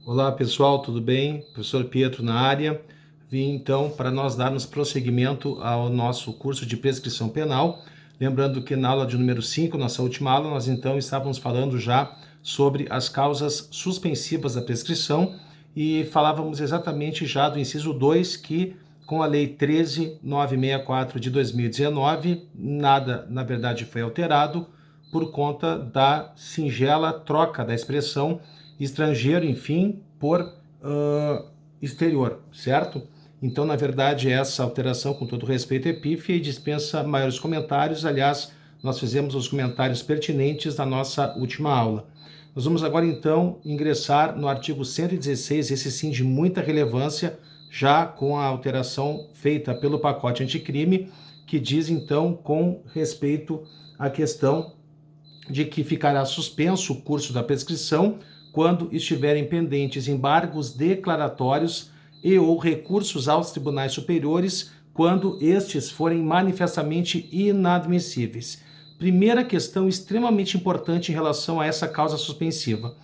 Olá pessoal, tudo bem? Professor Pietro na área. Vim então para nós darmos prosseguimento ao nosso curso de prescrição penal. Lembrando que na aula de número 5, nossa última aula, nós então estávamos falando já sobre as causas suspensivas da prescrição e falávamos exatamente já do inciso 2, que com a Lei 13.964 de 2019, nada na verdade foi alterado por conta da singela troca da expressão estrangeiro, enfim, por exterior, certo? Então, na verdade, essa alteração, com todo respeito, é pífia e dispensa maiores comentários. Aliás, nós fizemos os comentários pertinentes na nossa última aula. Nós vamos agora, então, ingressar no artigo 116, esse sim de muita relevância, já com a alteração feita pelo pacote anticrime, que diz, então, com respeito à questão de que ficará suspenso o curso da prescrição quando estiverem pendentes embargos declaratórios e ou recursos aos tribunais superiores quando estes forem manifestamente inadmissíveis. Primeira questão extremamente importante em relação a essa causa suspensiva.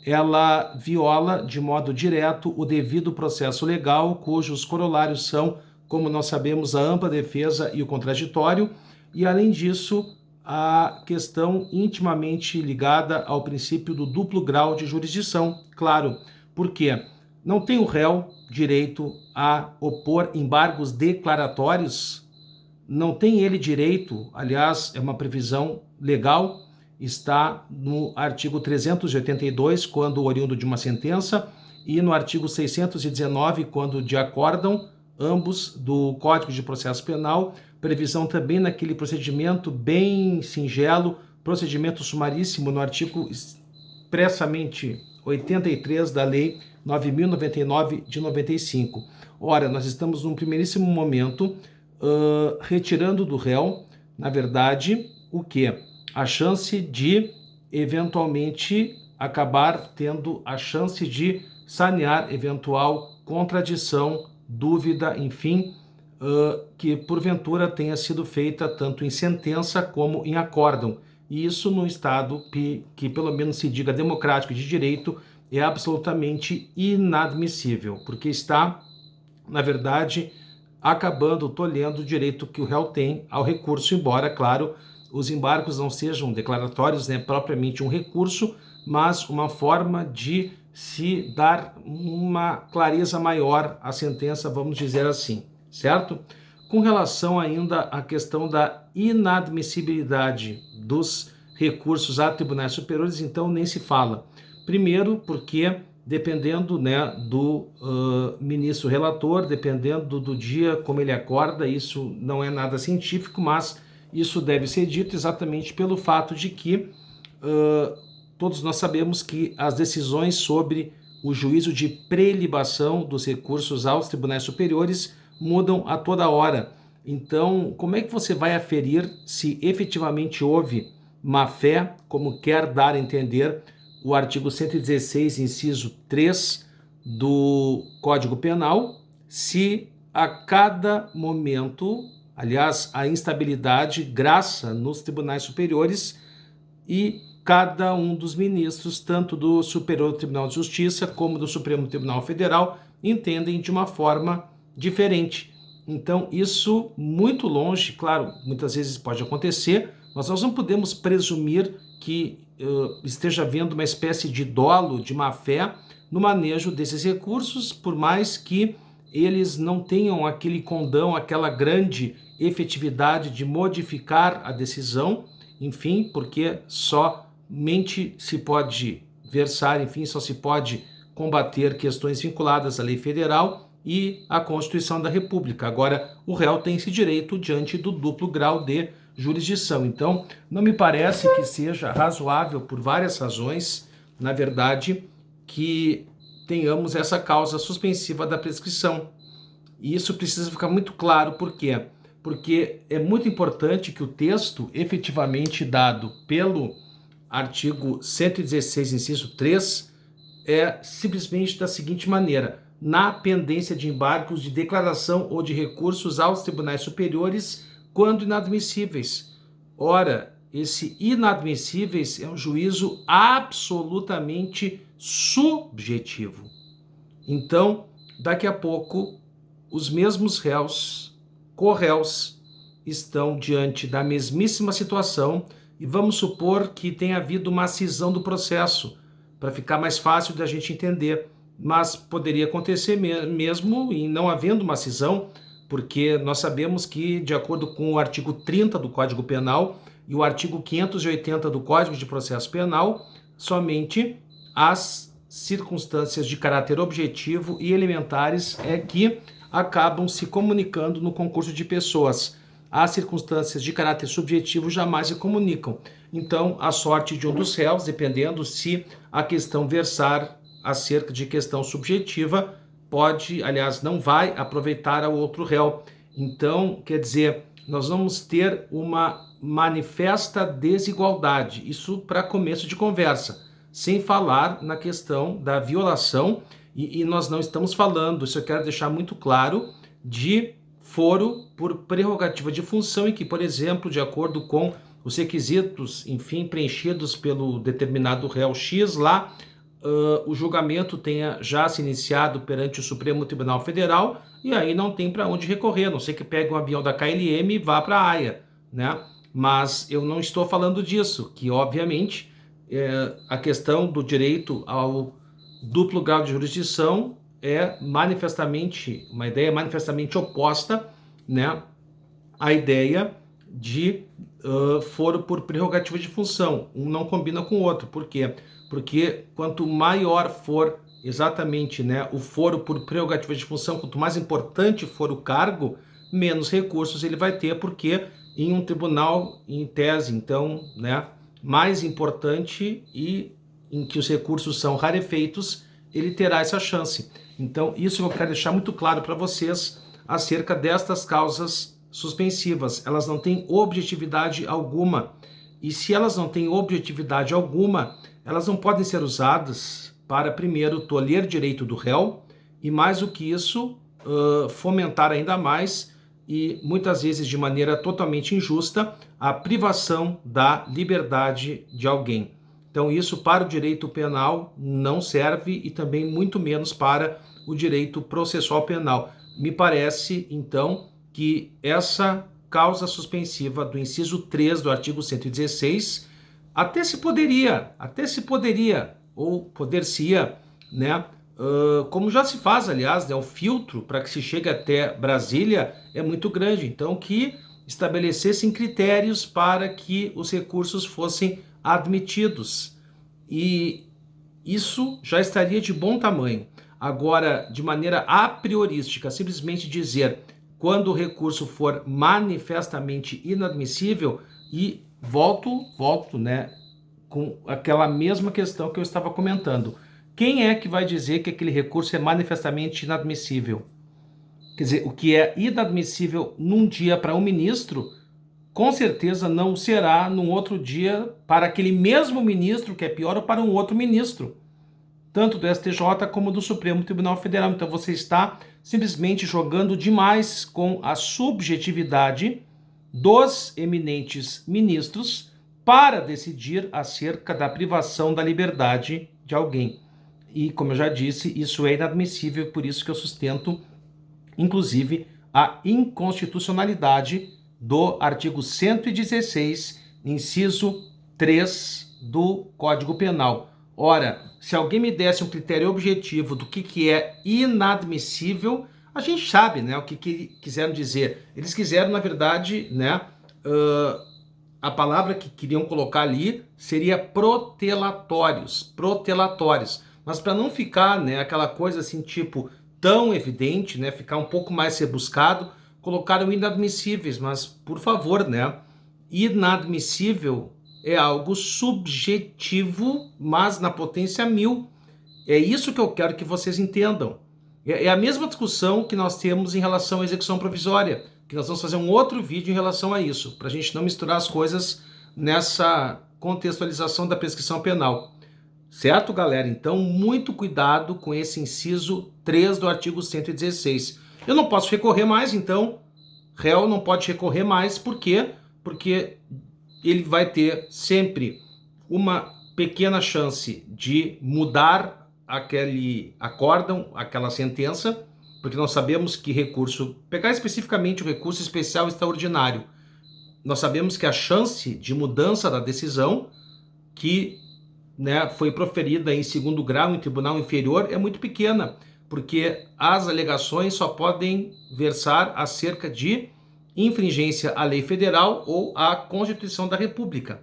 Ela viola de modo direto o devido processo legal, cujos corolários são, como nós sabemos, a ampla defesa e o contraditório, e além disso, a questão intimamente ligada ao princípio do duplo grau de jurisdição. Claro, porque não tem o réu direito a opor embargos declaratórios, não tem ele direito, aliás, é uma previsão legal, está no artigo 382, quando oriundo de uma sentença, e no artigo 619, quando de acórdão, ambos do Código de Processo Penal, previsão também naquele procedimento bem singelo, procedimento sumaríssimo, no artigo expressamente 83 da Lei 9.099 de 95. Ora, nós estamos num primeiríssimo momento retirando do réu, na verdade, o que? A chance de, eventualmente, acabar tendo a chance de sanear eventual contradição, dúvida, enfim, que porventura tenha sido feita tanto em sentença como em acórdão. E isso no Estado que pelo menos se diga democrático e de direito é absolutamente inadmissível, porque está, na verdade, acabando tolhendo o direito que o réu tem ao recurso, embora, claro, os embargos não sejam declaratórios, né, propriamente um recurso, mas uma forma de se dar uma clareza maior à sentença, vamos dizer assim, certo? Com relação ainda à questão da inadmissibilidade dos recursos a tribunais superiores, então nem se fala. Primeiro, porque dependendo, né, do ministro relator, dependendo do dia como ele acorda, isso não é nada científico, mas isso deve ser dito exatamente pelo fato de que todos nós sabemos que as decisões sobre o juízo de prelibação dos recursos aos tribunais superiores mudam a toda hora. Então, como é que você vai aferir se efetivamente houve má-fé, como quer dar a entender o artigo 116, inciso 3 do Código Penal, se a cada momento, aliás, a instabilidade graça nos tribunais superiores e cada um dos ministros, tanto do Superior Tribunal de Justiça como do Supremo Tribunal Federal, entendem de uma forma diferente. Então, isso muito longe, claro, muitas vezes pode acontecer, mas nós não podemos presumir que esteja havendo uma espécie de dolo, de má-fé no manejo desses recursos, por mais que eles não tenham aquele condão, aquela grande efetividade de modificar a decisão, enfim, porque somente se pode versar, enfim, só se pode combater questões vinculadas à lei federal e à Constituição da República. Agora, o réu tem esse direito diante do duplo grau de jurisdição. Então, não me parece que seja razoável, por várias razões, na verdade, que tenhamos essa causa suspensiva da prescrição. E isso precisa ficar muito claro, por quê? Porque é muito importante que o texto efetivamente dado pelo artigo 116, inciso 3, é simplesmente da seguinte maneira: na pendência de embargos de declaração ou de recursos aos tribunais superiores, quando inadmissíveis. Ora, esse inadmissíveis é um juízo absolutamente subjetivo. Então, daqui a pouco, os mesmos réus, corréus, estão diante da mesmíssima situação e vamos supor que tenha havido uma cisão do processo, para ficar mais fácil da gente entender. Mas poderia acontecer mesmo em não havendo uma cisão, porque nós sabemos que, de acordo com o artigo 30 do Código Penal e o artigo 580 do Código de Processo Penal, somente as circunstâncias de caráter objetivo e elementares é que acabam se comunicando no concurso de pessoas. As circunstâncias de caráter subjetivo jamais se comunicam. Então, a sorte de um dos réus, dependendo se a questão versar acerca de questão subjetiva, pode, aliás, não vai aproveitar ao outro réu. Então, quer dizer, nós vamos ter uma manifesta desigualdade, isso para começo de conversa, sem falar na questão da violação, e nós não estamos falando, isso eu quero deixar muito claro, de foro por prerrogativa de função, em que, por exemplo, de acordo com os requisitos, enfim, preenchidos pelo determinado réu X lá, o julgamento tenha já se iniciado perante o Supremo Tribunal Federal e aí não tem para onde recorrer, a não ser que pegue um avião da KLM e vá para a Haia, né? Mas eu não estou falando disso, que obviamente a questão do direito ao duplo grau de jurisdição é manifestamente, uma ideia manifestamente oposta, né, à ideia de foro por prerrogativa de função. Um não combina com o outro. Por quê? Porque quanto maior for exatamente, né, o foro por prerrogativa de função, quanto mais importante for o cargo, menos recursos ele vai ter, porque em um tribunal, em tese, então, né, mais importante e em que os recursos são rarefeitos, ele terá essa chance. Então, isso eu quero deixar muito claro para vocês acerca destas causas suspensivas. Elas não têm objetividade alguma. E se elas não têm objetividade alguma, elas não podem ser usadas para, primeiro, tolher direito do réu e, mais do que isso, fomentar ainda mais e, muitas vezes, de maneira totalmente injusta, a privação da liberdade de alguém. Então, isso para o direito penal não serve e também muito menos para o direito processual penal. Me parece, então, que essa causa suspensiva do inciso 3 do artigo 116 até se poderia, ou poder-se-ia, né? Como já se faz, aliás, né, o filtro para que se chegue até Brasília é muito grande. Então, que estabelecessem critérios para que os recursos fossem admitidos. E isso já estaria de bom tamanho. Agora, de maneira a priorística, simplesmente dizer quando o recurso for manifestamente inadmissível, e volto, né, com aquela mesma questão que eu estava comentando. Quem é que vai dizer que aquele recurso é manifestamente inadmissível? Quer dizer, o que é inadmissível num dia para um ministro, com certeza não será num outro dia para aquele mesmo ministro, que é pior, ou para um outro ministro, tanto do STJ como do Supremo Tribunal Federal. Então você está simplesmente jogando demais com a subjetividade dos eminentes ministros para decidir acerca da privação da liberdade de alguém. E, como eu já disse, isso é inadmissível, por isso que eu sustento, inclusive, a inconstitucionalidade do artigo 116, inciso 3 do Código Penal. Ora, se alguém me desse um critério objetivo do que é inadmissível, a gente sabe, né, o que quiseram dizer. Eles quiseram, na verdade, né, a palavra que queriam colocar ali seria protelatórios. Mas para não ficar, né, aquela coisa assim, tipo, tão evidente, né, ficar um pouco mais rebuscado, colocaram inadmissíveis. Mas, por favor, né, inadmissível é algo subjetivo, mas na potência 1000. É isso que eu quero que vocês entendam. É a mesma discussão que nós temos em relação à execução provisória, que nós vamos fazer um outro vídeo em relação a isso, para a gente não misturar as coisas nessa contextualização da prescrição penal. Certo, galera? Então, muito cuidado com esse inciso 3 do artigo 116. Eu não posso recorrer mais, então, réu não pode recorrer mais. Por quê? Porque ele vai ter sempre uma pequena chance de mudar aquele acórdão, aquela sentença, porque nós sabemos que recurso, pegar especificamente o recurso especial extraordinário, nós sabemos que a chance de mudança da decisão que, né, foi proferida em segundo grau em tribunal inferior é muito pequena, porque as alegações só podem versar acerca de infringência à lei federal ou à Constituição da República.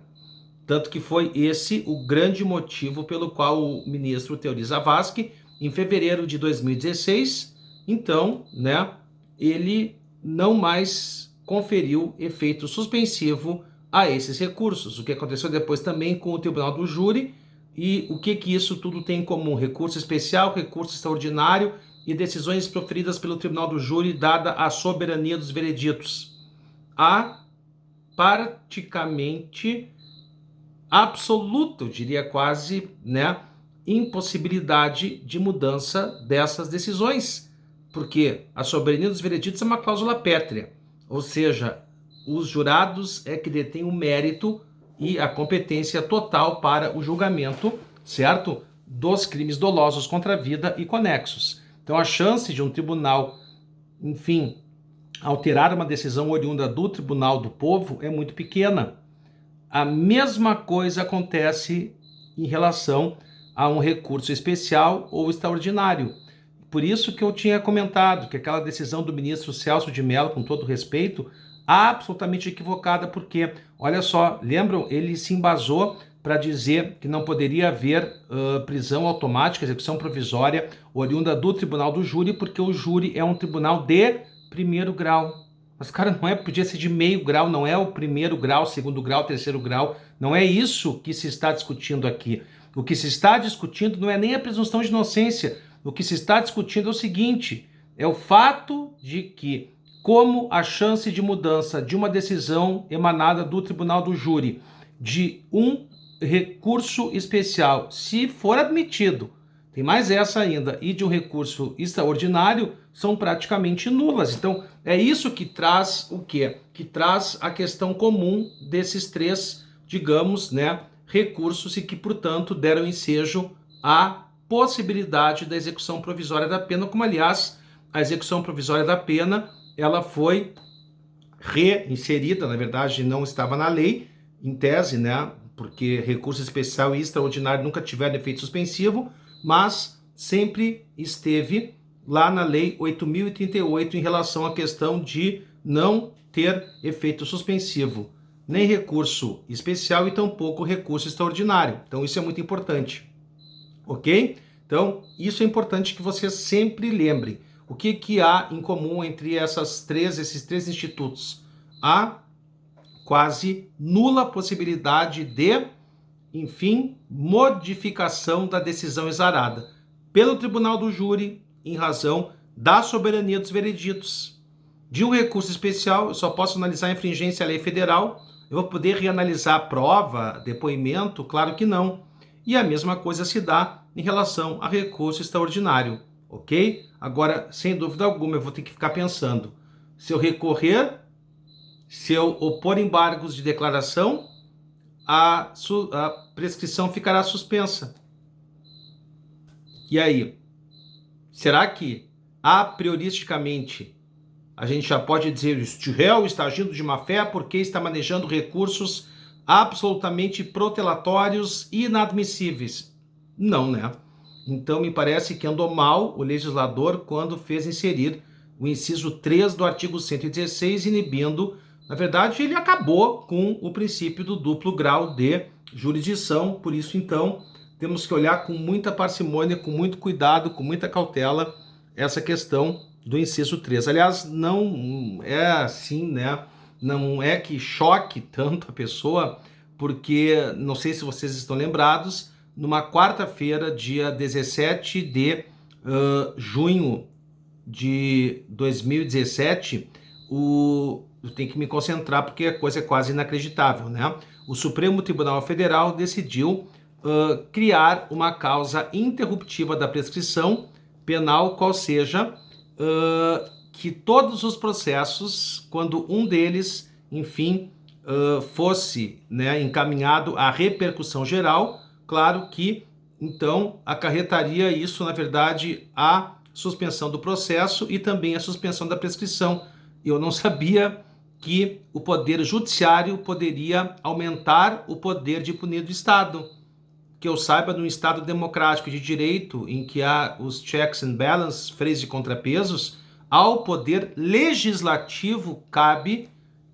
Tanto que foi esse o grande motivo pelo qual o ministro Teori Zavascki, em fevereiro de 2016, então, né, ele não mais conferiu efeito suspensivo a esses recursos. O que aconteceu depois também com o Tribunal do Júri e o que isso tudo tem em comum? Recurso especial, recurso extraordinário e decisões proferidas pelo Tribunal do Júri dada a soberania dos vereditos. Há praticamente absoluta, eu diria quase, né, impossibilidade de mudança dessas decisões, porque a soberania dos vereditos é uma cláusula pétrea, ou seja, os jurados é que detêm o mérito e a competência total para o julgamento, certo? Dos crimes dolosos contra a vida e conexos. Então a chance de um tribunal, enfim, alterar uma decisão oriunda do Tribunal do Povo é muito pequena. A mesma coisa acontece em relação a um recurso especial ou extraordinário. Por isso que eu tinha comentado que aquela decisão do ministro Celso de Mello, com todo respeito, absolutamente equivocada, porque, olha só, lembram? Ele se embasou para dizer que não poderia haver prisão automática, execução provisória, oriunda do Tribunal do Júri, porque o júri é um tribunal de primeiro grau. Mas, cara, não é, podia ser de meio grau, não é o primeiro grau, segundo grau, terceiro grau, não é isso que se está discutindo aqui. O que se está discutindo não é nem a presunção de inocência, o que se está discutindo é o seguinte, é o fato de que, como a chance de mudança de uma decisão emanada do Tribunal do Júri, de um recurso especial, se for admitido, tem mais essa ainda, e de um recurso extraordinário, são praticamente nulas. Então, é isso que traz o quê? Que traz a questão comum desses três, digamos, né, recursos e que, portanto, deram ensejo à possibilidade da execução provisória da pena, como, aliás, a execução provisória da pena, ela foi reinserida, na verdade, não estava na lei, em tese, né, porque recurso especial e extraordinário nunca tiveram efeito suspensivo, mas sempre esteve lá na Lei 8.038 em relação à questão de não ter efeito suspensivo, nem recurso especial e tampouco recurso extraordinário. Então isso é muito importante, ok? Então isso é importante que vocês sempre lembrem. O que há em comum entre esses três institutos? Há quase nula possibilidade de, enfim, modificação da decisão exarada pelo Tribunal do Júri em razão da soberania dos vereditos. De um recurso especial, eu só posso analisar a infringência à lei federal. Eu vou poder reanalisar a prova, depoimento? Claro que não. E a mesma coisa se dá em relação a recurso extraordinário, ok? Agora, sem dúvida alguma, eu vou ter que ficar pensando. Se eu recorrer, se eu opor embargos de declaração, a prescrição ficará suspensa. E aí? Será que, a prioristicamente, a gente já pode dizer que este réu está agindo de má fé porque está manejando recursos absolutamente protelatórios e inadmissíveis? Não, né? Então, me parece que andou mal o legislador quando fez inserir o inciso 3 do artigo 116, inibindo. Na verdade, ele acabou com o princípio do duplo grau de jurisdição. Por isso, então, temos que olhar com muita parcimônia, com muito cuidado, com muita cautela, essa questão do inciso 3. Aliás, não é assim, né? Não é que choque tanto a pessoa, porque, não sei se vocês estão lembrados, numa quarta-feira, dia 17 de junho de 2017, eu tenho que me concentrar porque a coisa é quase inacreditável, né? O Supremo Tribunal Federal decidiu criar uma causa interruptiva da prescrição penal, qual seja que todos os processos, quando um deles, enfim, fosse, né, encaminhado à repercussão geral, claro que, então, acarretaria isso, na verdade, a suspensão do processo e também a suspensão da prescrição. Eu não sabia que o Poder Judiciário poderia aumentar o poder de punir do Estado. Que eu saiba, num Estado democrático de direito, em que há os checks and balances, freios e contrapesos, ao Poder Legislativo cabe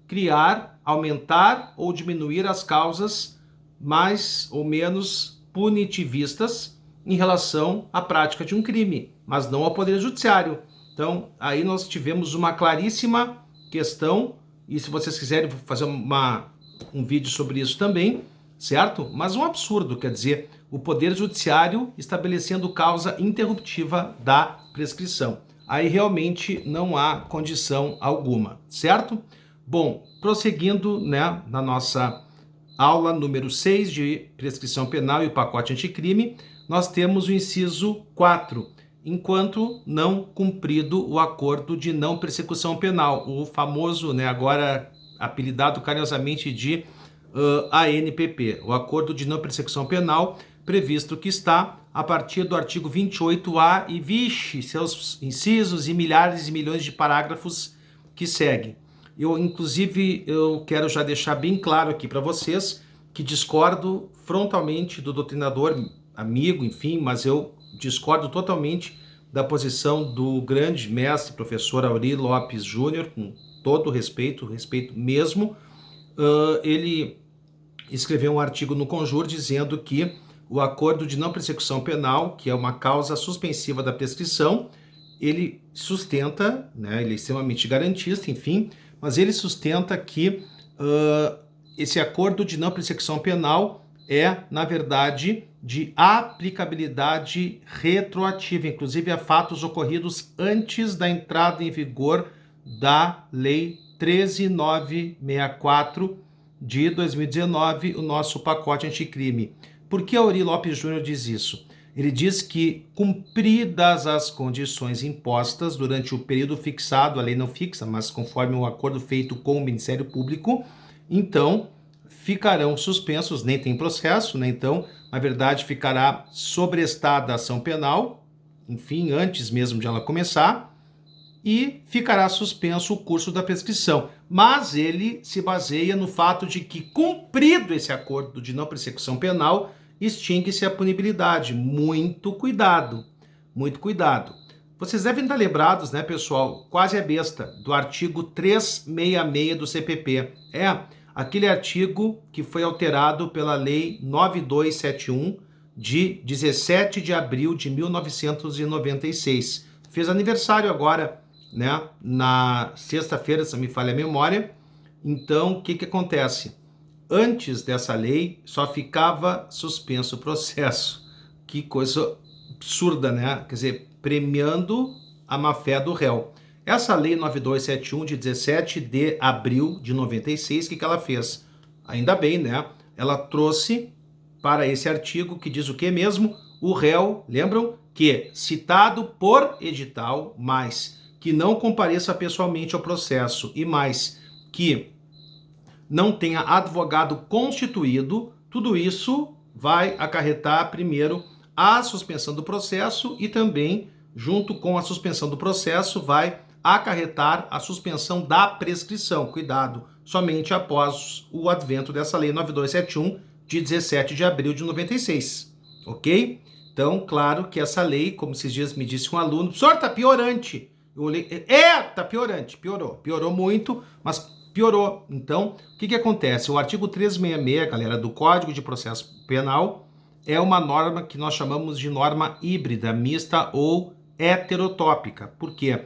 criar, aumentar ou diminuir as causas mais ou menos punitivistas em relação à prática de um crime, mas não ao Poder Judiciário. Então, aí nós tivemos uma claríssima questão, e se vocês quiserem fazer um vídeo sobre isso também, certo? Mas um absurdo, quer dizer, o Poder Judiciário estabelecendo causa interruptiva da prescrição. Aí realmente não há condição alguma, certo? Bom, prosseguindo, né, na nossa aula número 6 de prescrição penal e o pacote anticrime, nós temos o inciso 4, enquanto não cumprido o acordo de não persecução penal, o famoso, né, agora apelidado carinhosamente de ANPP, o acordo de não persecução penal, previsto que está a partir do artigo 28A e, vixe, seus incisos e milhares e milhões de parágrafos que seguem. Inclusive, eu quero já deixar bem claro aqui para vocês que discordo frontalmente do doutrinador, amigo, enfim, mas eu discordo totalmente da posição do grande mestre, professor Aury Lopes Júnior, com todo respeito mesmo. Ele escreveu um artigo no Conjur dizendo que o acordo de não persecução penal, que é uma causa suspensiva da prescrição, ele sustenta, né, ele é extremamente garantista, enfim, mas ele sustenta que esse acordo de não persecução penal é, na verdade, de aplicabilidade retroativa, inclusive a fatos ocorridos antes da entrada em vigor da Lei 13.964 de 2019, o nosso pacote anticrime. Por que Aury Lopes Júnior diz isso? Ele diz que, cumpridas as condições impostas durante o período fixado, a lei não fixa, mas conforme o acordo feito com o Ministério Público, então ficarão suspensos, nem tem processo, né? Então, na verdade, ficará sobrestada a ação penal, enfim, antes mesmo de ela começar, e ficará suspenso o curso da prescrição. Mas ele se baseia no fato de que, cumprido esse acordo de não persecução penal, extingue-se a punibilidade. Muito cuidado, muito cuidado. Vocês devem estar lembrados, né, pessoal, quase é besta, do artigo 366 do CPP. É aquele artigo que foi alterado pela Lei 9271, de 17 de abril de 1996. Fez aniversário agora, né, na sexta-feira, se me falha a memória. Então, o que acontece? Antes dessa lei, só ficava suspenso o processo. Que coisa absurda, né? Quer dizer, premiando a má-fé do réu. Essa lei 9271, de 17 de abril de 96, o que ela fez? Ainda bem, né? Ela trouxe para esse artigo que diz o que mesmo? O réu, lembram? Que, citado por edital, mais que não compareça pessoalmente ao processo e mais que não tenha advogado constituído, tudo isso vai acarretar primeiro a suspensão do processo e também, junto com a suspensão do processo, vai acarretar a suspensão da prescrição. Cuidado, somente após o advento dessa lei 9271 de 17 de abril de 96, ok? Então, claro que essa lei, como esses dias me disse um aluno, professor, tá piorante. Eu olhei, tá piorante, piorou muito, mas piorou. Então, o que acontece? O artigo 366, galera, do Código de Processo Penal, é uma norma que nós chamamos de norma híbrida, mista ou heterotópica. Por quê?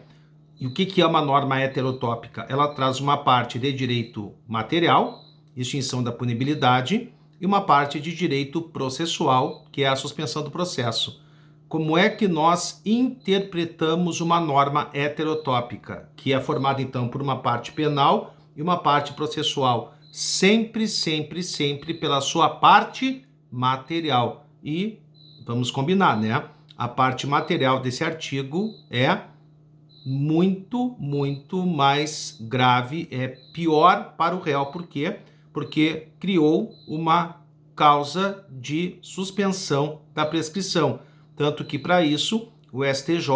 E o que é uma norma heterotópica? Ela traz uma parte de direito material, extinção da punibilidade, e uma parte de direito processual, que é a suspensão do processo. Como é que nós interpretamos uma norma heterotópica, que é formada, então, por uma parte penal e uma parte processual? Sempre, sempre, sempre pela sua parte material. E vamos combinar, né? A parte material desse artigo é muito, muito mais grave, é pior para o réu. Por quê? Porque criou uma causa de suspensão da prescrição. Tanto que, para isso, o STJ,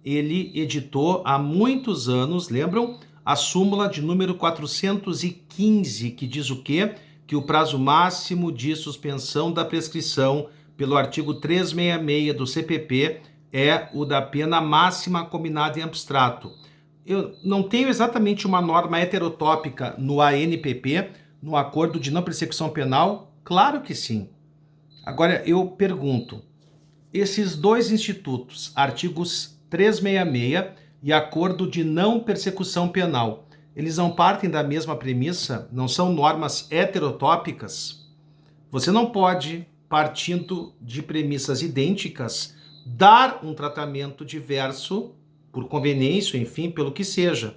ele editou há muitos anos, lembram? A súmula de número 415, que diz o quê? Que o prazo máximo de suspensão da prescrição pelo artigo 366 do CPP é o da pena máxima combinada em abstrato. Eu não tenho exatamente uma norma heterotópica no ANPP, no Acordo de Não Persecução Penal? Claro que sim. Agora eu pergunto, esses dois institutos, artigos 366 e Acordo de Não Persecução Penal, eles não partem da mesma premissa? Não são normas heterotópicas? Você não pode, partindo de premissas idênticas, dar um tratamento diverso, por conveniência, enfim, pelo que seja.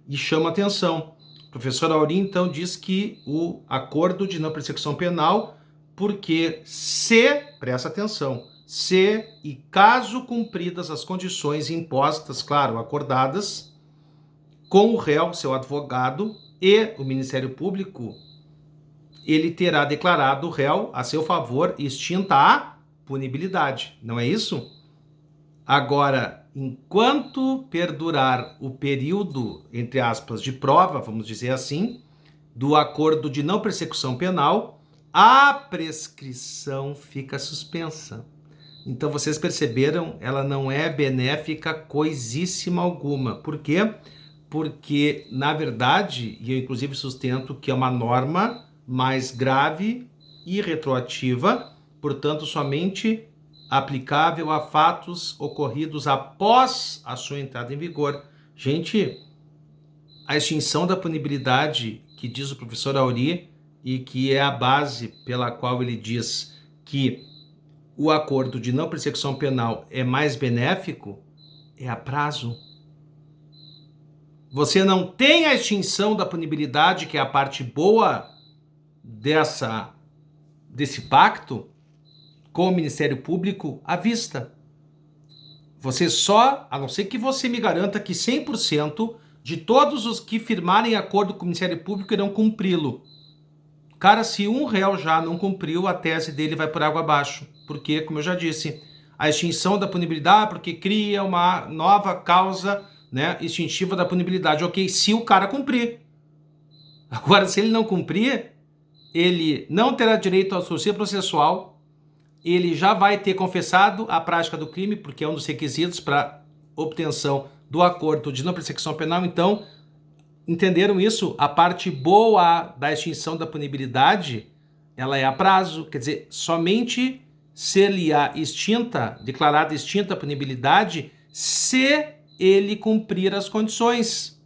E chama atenção. O professor Auri, então, diz que o Acordo de Não Persecução Penal, porque presta atenção, se e caso cumpridas as condições impostas, claro, acordadas, com o réu, seu advogado e o Ministério Público, ele terá declarado o réu a seu favor extinta a punibilidade. Não é isso? Agora, enquanto perdurar o período, entre aspas, de prova, vamos dizer assim, do acordo de não persecução penal, a prescrição fica suspensa. Então, vocês perceberam, ela não é benéfica coisíssima alguma. Por quê? Porque, na verdade, e eu inclusive sustento que é uma norma mais grave e retroativa, portanto, somente aplicável a fatos ocorridos após a sua entrada em vigor. Gente, a extinção da punibilidade, que diz o professor Auri, e que é a base pela qual ele diz que o acordo de não persecução penal é mais benéfico, é a prazo. Você não tem a extinção da punibilidade, que é a parte boa desse pacto com o Ministério Público, à vista. Você só, a não ser que você me garanta que 100% de todos os que firmarem acordo com o Ministério Público irão cumpri-lo. Cara, se um réu já não cumpriu, a tese dele vai por água abaixo. Porque, como eu já disse, a extinção da punibilidade, porque cria uma nova causa, né, extintiva da punibilidade. Ok, se o cara cumprir. Agora, se ele não cumprir, ele não terá direito ao auxílio processual, ele já vai ter confessado a prática do crime, porque é um dos requisitos para obtenção do acordo de não persecução penal. Então, entenderam isso? A parte boa da extinção da punibilidade, ela é a prazo, quer dizer, somente ser-lhe-á extinta, declarada extinta a punibilidade, se ele cumprir as condições.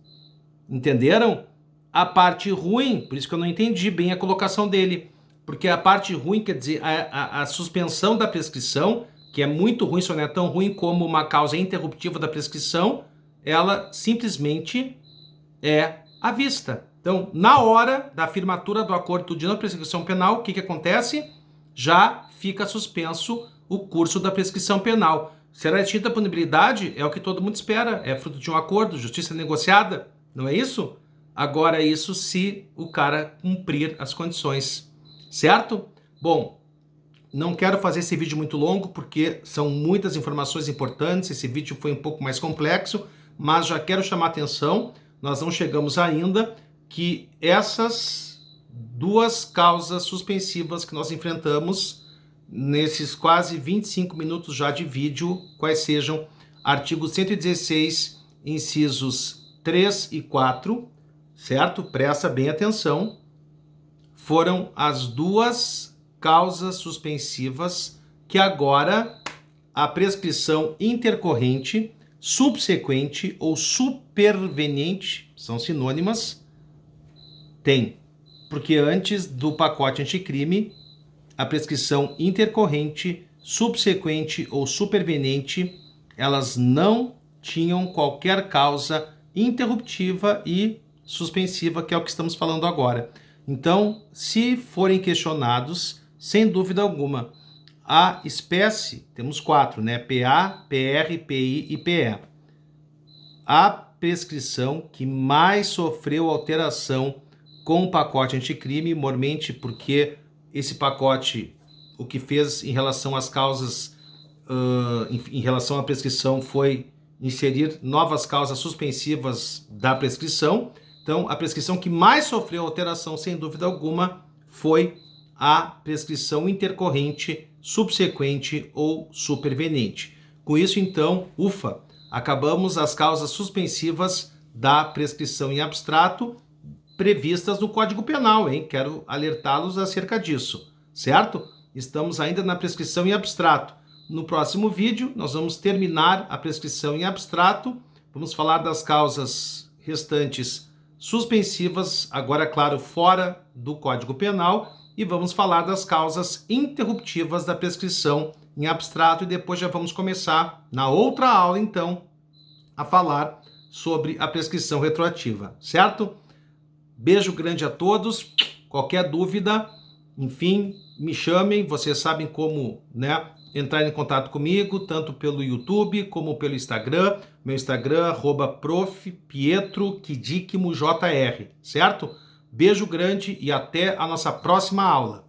Entenderam? A parte ruim, por isso que eu não entendi bem a colocação dele, porque a parte ruim, quer dizer, a suspensão da prescrição, que é muito ruim, só não é tão ruim como uma causa interruptiva da prescrição, ela simplesmente é à vista. Então, na hora da firmatura do acordo de não persecução penal, o que acontece? Já fica suspenso o curso da prescrição penal. Será extinta a punibilidade? É o que todo mundo espera. É fruto de um acordo, justiça negociada, não é isso? Agora, isso se o cara cumprir as condições, certo? Bom, não quero fazer esse vídeo muito longo, porque são muitas informações importantes, esse vídeo foi um pouco mais complexo, mas já quero chamar a atenção, nós não chegamos ainda, que essas duas causas suspensivas que nós enfrentamos nesses quase 25 minutos já de vídeo, quais sejam artigo 116, incisos 3 e 4, certo? Presta bem atenção. Foram as duas causas suspensivas que agora a prescrição intercorrente, subsequente ou superveniente, são sinônimas, tem. Porque antes do pacote anticrime, a prescrição intercorrente, subsequente ou superveniente, elas não tinham qualquer causa interruptiva e suspensiva, que é o que estamos falando agora. Então, se forem questionados, sem dúvida alguma, a espécie, temos 4, né? PA, PR, PI e PE. A prescrição que mais sofreu alteração com o pacote anticrime, mormente porque esse pacote, o que fez em relação às causas, em relação à prescrição, foi inserir novas causas suspensivas da prescrição. Então, a prescrição que mais sofreu alteração, sem dúvida alguma, foi a prescrição intercorrente, subsequente ou superveniente. Com isso, então, ufa, acabamos as causas suspensivas da prescrição em abstrato previstas no Código Penal, hein? Quero alertá-los acerca disso, certo? Estamos ainda na prescrição em abstrato. No próximo vídeo, nós vamos terminar a prescrição em abstrato, vamos falar das causas restantes suspensivas, agora, claro, fora do Código Penal, e vamos falar das causas interruptivas da prescrição em abstrato, e depois já vamos começar, na outra aula, então, a falar sobre a prescrição retroativa, certo? Beijo grande a todos. Qualquer dúvida, enfim, me chamem. Vocês sabem como, né, entrar em contato comigo, tanto pelo YouTube como pelo Instagram. Meu Instagram, @prof.pietro_jr, certo? Beijo grande e até a nossa próxima aula.